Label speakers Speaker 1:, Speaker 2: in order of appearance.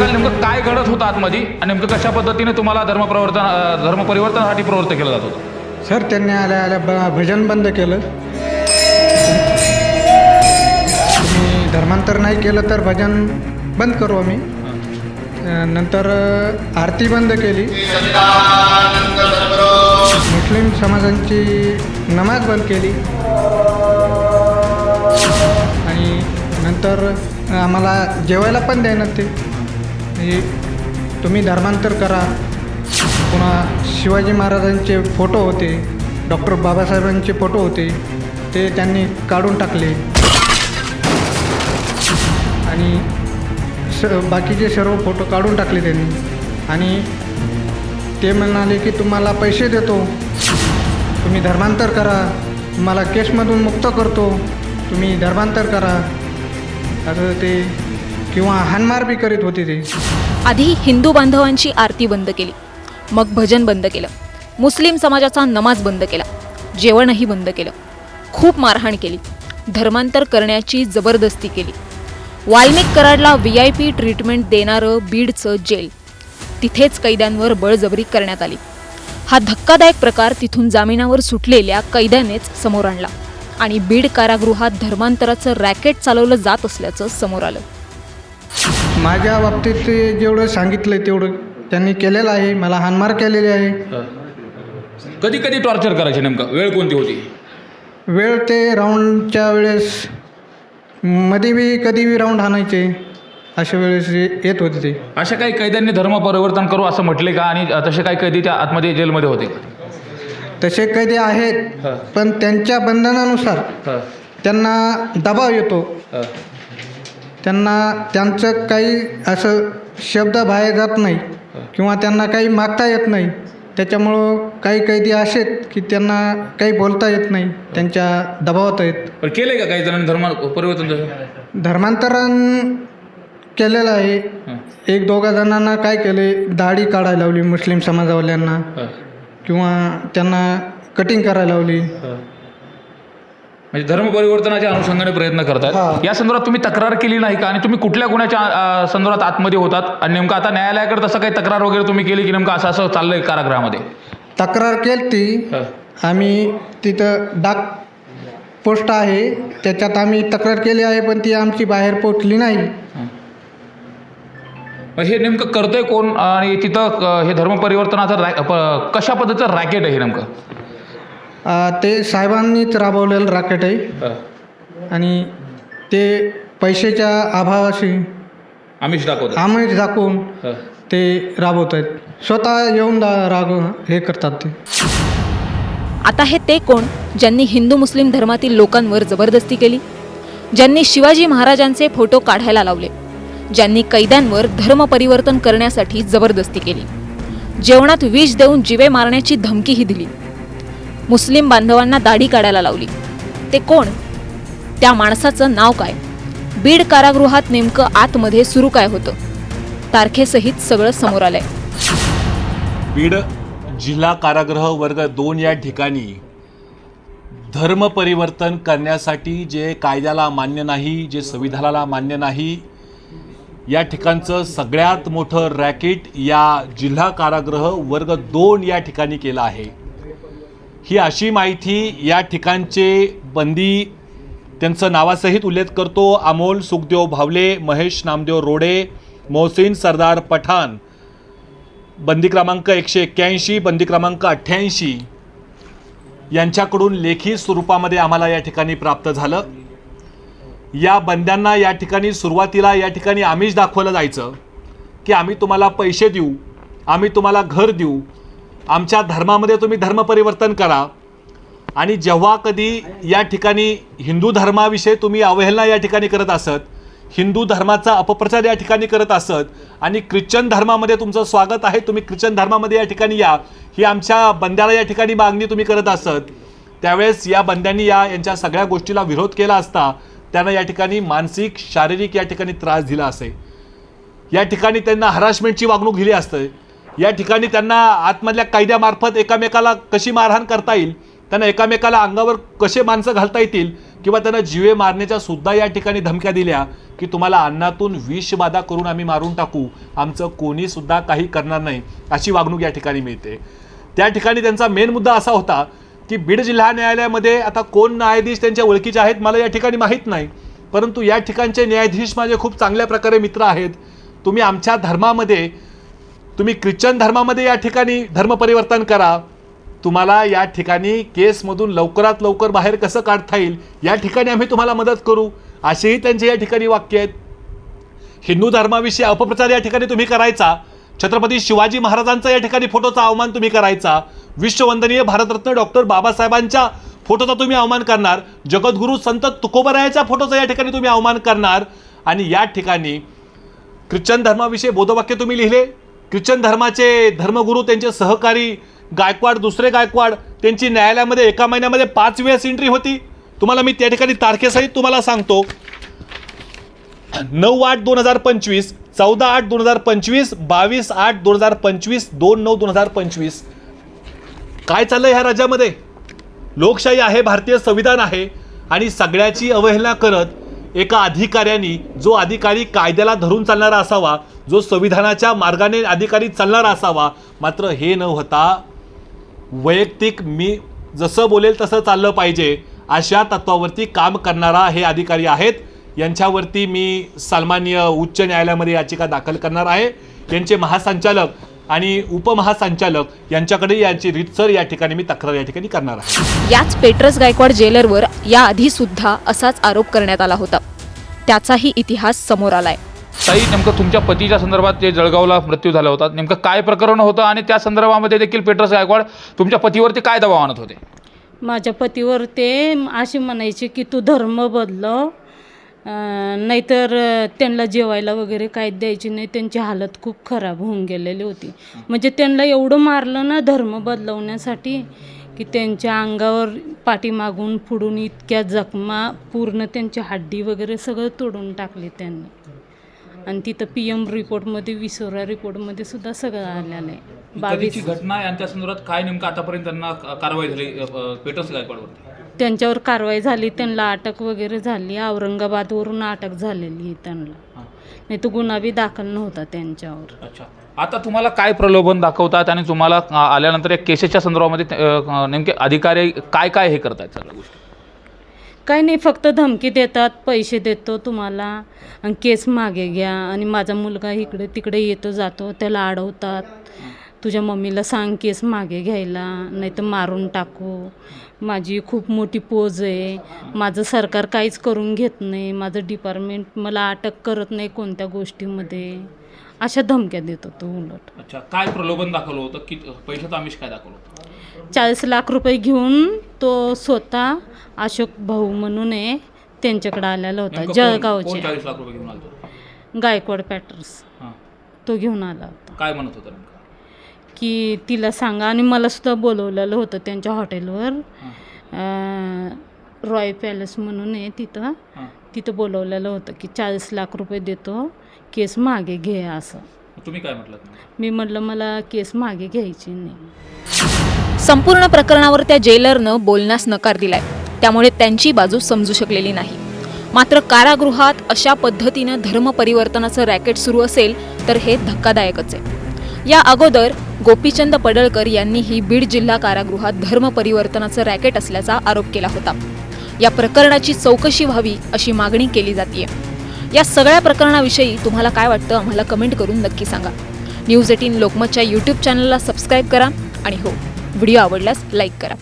Speaker 1: सांगाल नेमकं काय घडत होतं आतमध्ये आणि नेमकं कशा पद्धतीने तुम्हाला धर्मपरिवर्तनासाठी प्रवृत्त केलं जात होतं?
Speaker 2: सर त्यांनी आल्या आल्या भजन बंद केलं. तुम्ही धर्मांतर नाही केलं तर भजन बंद करू आम्ही. नंतर आरती बंद केली. मुस्लिम समाजांची नमाज बंद केली आणि नंतर आम्हाला जेवायला पण द्यायनात ते. म्हणजे तुम्ही धर्मांतर करा. पुन्हा शिवाजी महाराजांचे फोटो होते, डॉक्टर बाबासाहेबांचे फोटो होते, ते त्यांनी काढून टाकले आणि बाकीचे सर्व फोटो काढून टाकले त्यांनी. आणि ते म्हणाले की तुम्हाला पैसे देतो, तुम्ही धर्मांतर करा, तुम्हाला केसमधून मुक्त करतो, तुम्ही धर्मांतर करा असं ते. किंवा हाणमार बी करीत होते ते.
Speaker 3: आधी हिंदू बांधवांची आरती बंद केली, मग भजन बंद केलं, मुस्लिम समाजाचा नमाज बंद केला, जेवणही बंद केलं, खूप मारहाण केली, धर्मांतर करण्याची जबरदस्ती केली. वाल्मिक कराडला VIP ट्रीटमेंट देणारं बीडचं जेल, तिथेच कैद्यांवर बळजबरी करण्यात आली. हा धक्कादायक प्रकार तिथून जामिनावर सुटलेल्या कैद्यानेच समोर आणला आणि बीड कारागृहात धर्मांतराचं रॅकेट चालवलं जात असल्याचं समोर आलं.
Speaker 2: माझ्या बाबतीत ते जेवढं सांगितलं तेवढं त्यांनी केलेलं आहे. मला हाणमार केलेली आहे.
Speaker 1: कधी कधी टॉर्चर करायचे, नेमकं वेळ कोणती होती?
Speaker 2: वेळ ते राऊंडच्या वेळेस मध्ये बी कधी बी राऊंड हाणायचे, अशा वेळेस येत होते ते.
Speaker 1: अशा काही कैद्यांनी धर्म परिवर्तन करू असं म्हटले का? आणि तसे काही कैदी त्या आतमध्ये जेलमध्ये होते?
Speaker 2: तसे कैदी आहेत, पण त्यांच्या बंधनानुसार त्यांना दबाव येतो. त्यांचं काही असं शब्द बाहेर जात नाही किंवा त्यांना काही मागता येत नाही. त्याच्यामुळं काही कैदी असे आहेत की त्यांना काही बोलता येत नाही, त्यांच्या दबावात आहेत.
Speaker 1: पण केलं का काही जणांनी धर्म परिवर्तन?
Speaker 2: धर्मांतरण केलेलं आहे. 1-2 जणांना काय केले, दाढी काढायला लावली मुस्लिम समाजावाल्यांना किंवा त्यांना कटिंग करायला लावली.
Speaker 1: म्हणजे धर्म परिवर्तनाच्या अनुषंगाने प्रयत्न करतात. या संदर्भात तुम्ही तक्रार केली नाही का? आणि तुम्ही कुठल्या गुन्ह्याच्या संदर्भात आतमध्ये होतात? आणि नेमकं आता न्यायालयाकडे तसं काही तक्रार वगैरे तुम्ही केली की नेमकं असं असं चाललंय कारागृहामध्ये?
Speaker 2: तक्रार केली ती. आम्ही तिथं डाक पोस्ट आहे, त्याच्यात आम्ही तक्रार केली आहे, पण ती आमची बाहेर पोचली नाही.
Speaker 1: हे नेमकं करतोय कोण? आणि तिथं हे धर्म परिवर्तनाचं कशा पद्धतीचं रॅकेट आहे हे नेमकं?
Speaker 2: ते साहेबांनीच राबवलेलं रॅकेट आहे आणि ते पैशाच्या अभावाशी आमिष दाखवून ते राबवत आहेत. स्वतः येऊन हे करतात ते.
Speaker 3: आता हे ते कोण ज्यांनी हिंदू मुस्लिम धर्मातील लोकांवर जबरदस्ती केली, ज्यांनी शिवाजी महाराजांचे फोटो काढायला लावले, ज्यांनी कैद्यांवर धर्म परिवर्तन करण्यासाठी जबरदस्ती केली, जेवणात विष देऊन जिवे मारण्याची धमकीही दिली, मुस्लिम बांधवांना दाढी काढायला लावली. ते कोण? त्या माणसाचं नाव काय? बीड कारागृहात नेमकं आतमध्ये सुरू काय होतं? तारखेसहित सगळं समोर आलंय.
Speaker 4: बीड जिल्हा कारागृह वर्ग 2 या ठिकाणी धर्म परिवर्तन करण्यासाठी जे कायद्याला मान्य नाही, जे संविधानाला मान्य नाही, या ठिकाणचं सगळ्यात मोठं रॅकेट या जिल्हा कारागृह वर्ग 2 या ठिकाणी केलं आहे. ही अशी माहिती या ठिकाणचे बंदी त्यांचं नावासहित उल्लेख करतो. अमोल सुखदेव भावले, महेश नामदेव रोडे, मोहसिन सरदार पठाण, बंदी क्रमांक 181, बंदी क्रमांक 88 यांच्याकडून लेखी स्वरूपामध्ये आम्हाला या ठिकाणी प्राप्त झालं. या बंद्यांना या ठिकाणी सुरुवातीला या ठिकाणी आमिष दाखवलं जायचं की आम्ही तुम्हाला पैसे देऊ, आम्ही तुम्हाला घर देऊ, आमच्या धर्मामध्ये तुम्ही धर्म परिवर्तन करा. आणि जेव्हा कधी या ठिकाणी हिंदू धर्माविषयी तुम्ही अवहेलना या ठिकाणी करत असत, हिंदू धर्माचा अपप्रचार या ठिकाणी करत असत आणि ख्रिश्चन धर्मामध्ये तुमचं स्वागत आहे, तुम्ही ख्रिश्चन धर्मामध्ये या ठिकाणी या, ही आमच्या बंद्याला या ठिकाणी मागणी तुम्ही करत असत, त्यावेळेस या बंद्यांनी यांच्या सगळ्या गोष्टीला विरोध केला असता त्यांना या ठिकाणी मानसिक शारीरिक या ठिकाणी त्रास दिला असे. या ठिकाणी त्यांना हरासमेंटची वागणूक दिली असते. या ठिकाणी त्यांना आतमधल्या कायद्यामार्फत एकामेकाला कशी मारहाण करता येईल, त्यांना एकामेकाला अंगावर कसे माणसं घालता येतील किंवा त्यांना जीवे मारण्याच्या सुद्धा या ठिकाणी धमक्या दिल्या की तुम्हाला अन्नातून विषबाधा करून आम्ही मारून टाकू, आमचं कोणी सुद्धा काही करणार नाही, अशी वागणूक या ठिकाणी मिळते. त्या ठिकाणी त्यांचा मेन मुद्दा असा होता की बीड जिल्हा न्यायालयामध्ये आता कोण न्यायाधीश त्यांच्या ओळखीचे आहेत मला या ठिकाणी माहीत नाही, परंतु या ठिकाणचे न्यायाधीश माझे खूप चांगल्या प्रकारे मित्र आहेत. तुम्ही आमच्या धर्मामध्ये, तुम्ही ख्रिश्चन धर्मामध्ये या ठिकाणी धर्मपरिवर्तन करा, तुम्हाला या ठिकाणी केसमधून लवकरात लवकर बाहेर कसं काढता येईल या ठिकाणी आम्ही तुम्हाला मदत करू, असेही त्यांचे या ठिकाणी वाक्य आहेत. हिंदू धर्माविषयी अपप्रचार या ठिकाणी तुम्ही करायचा, छत्रपती शिवाजी महाराजांचा या ठिकाणी फोटोचा अवमान तुम्ही करायचा, विश्ववंदनीय भारतरत्न डॉक्टर बाबासाहेबांच्या फोटोचा तुम्ही अवमान करणार, जगद्गुरू संत तुकोबरायाच्या फोटोचा या ठिकाणी तुम्ही अवमान करणार, आणि या ठिकाणी ख्रिश्चन धर्माविषयी बोधवाक्य तुम्ही लिहिले. ख्रिश्चन धर्माचे धर्मगुरू त्यांचे सहकारी गायकवाड, दुसरे गायकवाड, त्यांची न्यायालयामध्ये एका महिन्यामध्ये 5 वेळेस एंट्री होती. तुम्हाला मी त्या ठिकाणी तारखेसहित तुम्हाला सांगतो, 9/8/2025, 14/8/2025, 22/8/2025, 2/9/2025. काय चाललंय ह्या राज्यामध्ये? लोकशाही आहे, भारतीय संविधान आहे, आणि सगळ्याची अवहेलना करत एका अधिकाऱ्यांनी, जो अधिकारी कायद्याला धरून चालणारा असावा, जो संविधानाच्या मार्गाने अधिकारी चालणारा असावा, मात्र हे न होता वैयक्तिक मी जसं बोलेल तसं चाललं पाहिजे अशा तत्वावरती काम करणारा हे अधिकारी आहेत. यांच्यावरती मी सन्माननीय उच्च न्यायालयामध्ये याचिका दाखल करणार आहे. यांचे महासंचालक आणि उपमहासंचालक यांच्याकडे याची रीतसर या ठिकाणी मी तक्रार या ठिकाणी करणार आहे.
Speaker 3: याच पेट्रस गायकवाड जेलरवर याआधी सुद्धा असाच आरोप करण्यात आला होता. त्याचाही इतिहास समोर आलाय.
Speaker 1: ताई, नेमकं तुमच्या पतीच्या संदर्भात जे जळगावला मृत्यू झाला होता, नेमकं काय प्रकरण होतं आणि त्या संदर्भामध्ये देखील पेट्रस गायकवाड तुमच्या पतीवरती काय दबाव आणत होते?
Speaker 5: माझ्या पतीवर ते असे म्हणायचे की तू धर्म बदलव, नाहीतर त्यांना जेवायला वगैरे काय द्यायची नाही. त्यांची हालत खूप खराब होऊन गेलेली होती. म्हणजे त्यांना एवढं मारलं ना धर्म बदलवण्यासाठी की त्यांच्या अंगावर पाठीमागून पुढून इतक्या जखमा, पूर्ण त्यांची हड्डी वगैरे सगळं तोडून टाकली त्यांनी. आणि तिथं PM रिपोर्टमध्ये, विसोरा रिपोर्टमध्ये सुद्धा सगळं आलेलं आहे. 22
Speaker 1: घटना यांच्या संदर्भात काय नेमकं आतापर्यंत त्यांना कारवाई झाली पेट्रस गायकवाडवरती?
Speaker 5: त्यांच्यावर कारवाई झाली, त्यांना अटक वगैरे झाली. औरंगाबादवरून अटक झालेली आहे त्यांना, नाही तर गुन्हा बी दाखल नव्हता त्यांच्यावर.
Speaker 1: अच्छा, आता तुम्हाला काय प्रलोभन दाखवतात आणि तुम्हाला आल्यानंतर या केसेसच्या संदर्भामध्ये नेमके अधिकारी काय काय हे करतायत सगळ्या गोष्टी?
Speaker 5: काही नाही, फक्त धमकी देतात, पैसे देतो तुम्हाला आणि केस मागे घ्या. आणि माझा मुलगा इकडे तिकडे येतो जातो, त्याला अडवतात. तुझ्या मम्मीला सांग केस मागे घ्यायला, नाही तर मारून टाकू. माझी खूप मोठी पोज आहे, माझं सरकार काहीच करून घेत नाही, माझं डिपार्टमेंट मला अटक करत नाही कोणत्या गोष्टीमध्ये, अशा धमक्या देतो तो उलट.
Speaker 1: अच्छा, काय प्रलोभन दाखवलं होतं? की पैशाचं आमिष काय दाखवलं होतं?
Speaker 5: 40 लाख रुपये घेऊन तो स्वतः अशोक भाऊ म्हणून आहे त्यांच्याकडे आलेला होता, जळगावचे.
Speaker 1: 40 लाख रुपये घेऊन आलो?
Speaker 5: गायकवाड पॅटर्स,
Speaker 1: हां.
Speaker 5: तो घेऊन आला होता.
Speaker 1: काय म्हणत होता नेमकं?
Speaker 5: की तिला सांगा, आणि मला सुद्धा बोलवलेलं होतं त्यांच्या हॉटेलवर, रॉय पॅलेस म्हणून आहे तिथं. तिथं बोलवलेलं होतं की 40 लाख रुपये देतो, केस मागे घे असं.
Speaker 1: तुम्ही काय म्हटलं?
Speaker 5: मी म्हटलं मला केस मागे घ्यायची नाही.
Speaker 3: संपूर्ण प्रकरणावर त्या जेलरनं बोलण्यास नकार दिलाय, त्यामुळे त्यांची बाजू समजू शकलेली नाही. मात्र कारागृहात अशा पद्धतीनं धर्म परिवर्तनाचं रॅकेट सुरू असेल तर हे धक्कादायकच आहे. या अगोदर गोपीचंद पडळकर यांनीही बीड जिल्हा कारागृहात धर्म परिवर्तनाचं रॅकेट असल्याचा आरोप केला होता. या प्रकरणाची चौकशी व्हावी अशी मागणी केली जाते. या सगळ्या प्रकरणाविषयी तुम्हाला काय वाटतं आम्हाला कमेंट करून नक्की सांगा. न्यूज 18 लोकमतच्या YouTube चॅनलला सबस्क्राईब करा आणि हो, व्हिडिओ आवडल्यास लाईक करा.